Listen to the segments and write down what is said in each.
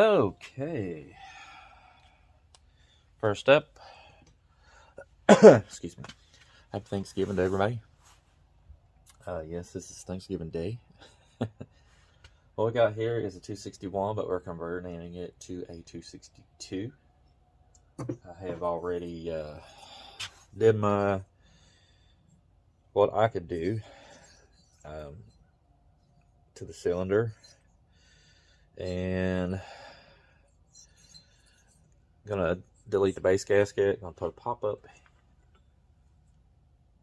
Okay. First up, excuse me. Happy Thanksgiving to everybody. Yes, this is Thanksgiving Day. What we got here is a 261, but we're converting it to a 262. I have already did my what I could do to the cylinder, and I'm gonna delete the base gasket. Gonna put a pop-up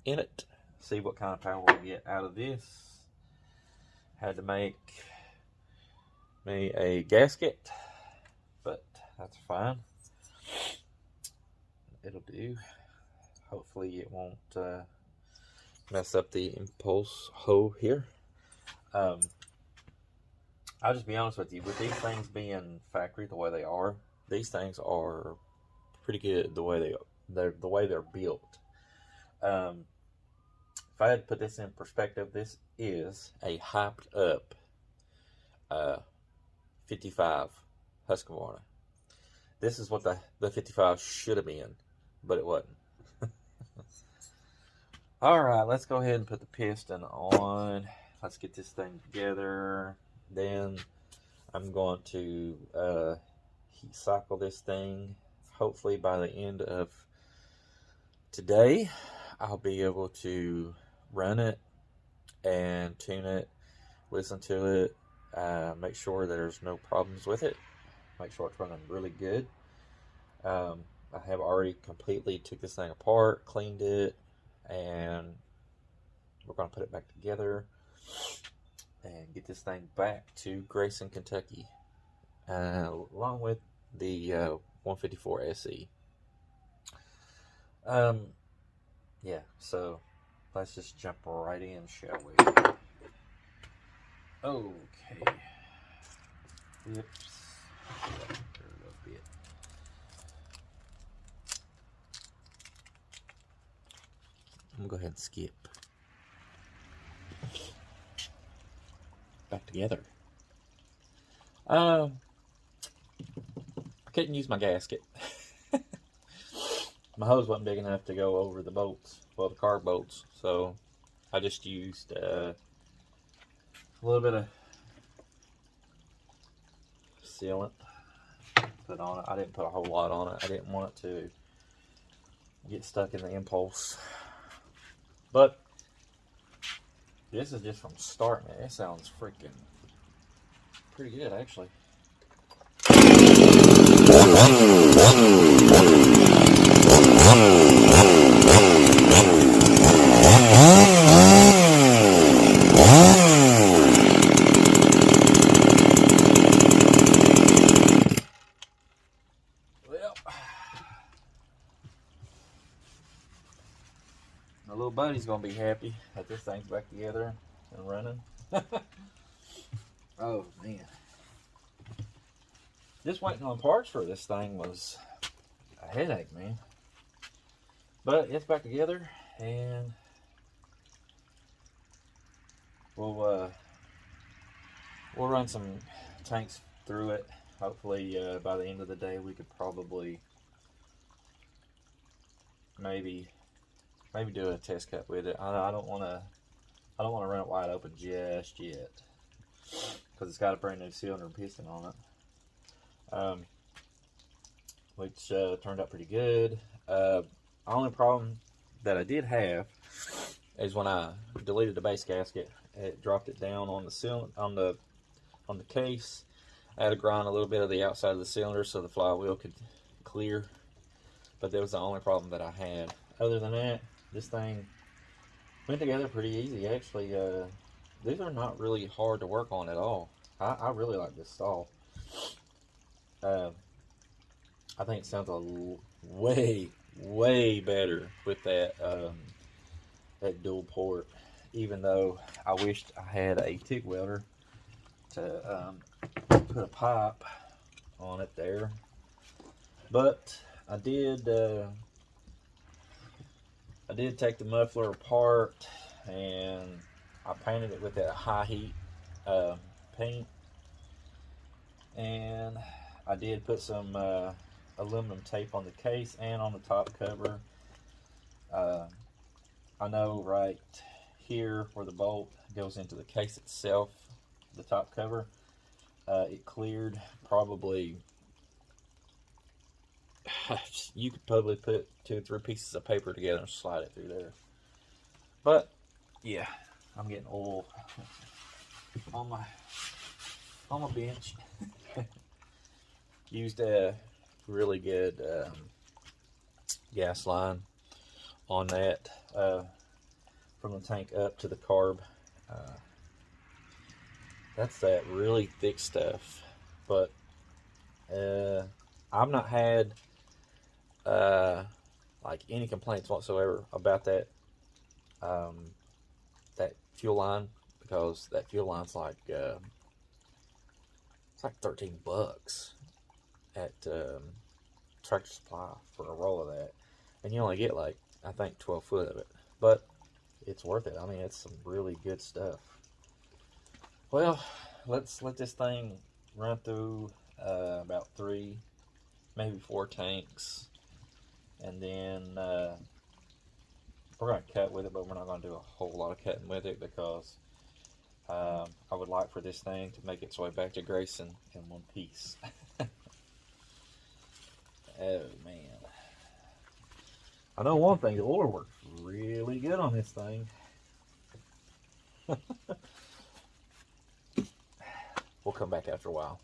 in it, see what kind of power we get out of this. Had to make me a gasket, but that's fine. It'll do. Hopefully it won't mess up the impulse hole here. I'll just be honest with you, with these things being factory the way they are, these things are pretty good the way they're built. If I had to put this in perspective, this is a hyped up 55 Husqvarna. This is what the 55 should have been, but it wasn't. Alright, let's go ahead and put the piston on. Let's get this thing together. Then I'm going to heat cycle this thing. Hopefully by the end of today, I'll be able to run it and tune it, listen to it, make sure there's no problems with it, make sure it's running really good. I have already completely took this thing apart, cleaned it, and we're going to put it back together and get this thing back to Grayson, Kentucky, along with the 154 SE. Yeah, so let's just jump right in, shall we? Okay. Oops. A bit. I'm gonna go ahead and skip. Back together. I couldn't use my gasket. My hose wasn't big enough to go over the bolts, well, the car bolts, so I just used a little bit of sealant put on it. I didn't put a whole lot on it. I didn't want it to get stuck in the impulse. But this is just from starting it. It sounds freaking pretty good, actually. Well, my little buddy's gonna be happy that this thing's back together and running. Oh man, just waiting on parts for this thing was a headache, man. But it's back together, and we'll run some tanks through it. Hopefully, by the end of the day, we could probably maybe do a test cut with it. I don't want to run it wide open just yet, because it's got a brand new cylinder and piston on it, which turned out pretty good. Only problem that I did have is when I deleted the base gasket, it dropped it down on the cylinder, on the case. I had to grind a little bit of the outside of the cylinder so the flywheel could clear, but that was the only problem that I had. Other than that, this thing went together pretty easy, actually. These are not really hard to work on at all. I really like this stall. I think it sounds way better with that that dual port, even though I wished I had a TIG welder to put a pipe on it there. But I did take the muffler apart, and I painted it with that high heat paint, and I did put some aluminum tape on the case and on the top cover. I know right here where the bolt goes into the case itself, the top cover, it cleared probably, you could probably put 2 or 3 pieces of paper together and slide it through there. But yeah, I'm getting oil on my bench. Used a really good gas line on that from the tank up to the carb. That's that really thick stuff, but I've not had like any complaints whatsoever about that that fuel line, because that fuel line's like it's like $13 at Tractor Supply for a roll of that, and you only get like, I think, 12 foot of it, but it's worth it. I mean, it's some really good stuff. Well, let's let this thing run through about 3, maybe 4 tanks, and then we're going to cut with it, but we're not going to do a whole lot of cutting with it, because I would like for this thing to make its way back to Grayson in one piece. Oh man, I know one thing, the oil works really good on this thing. We'll come back after a while.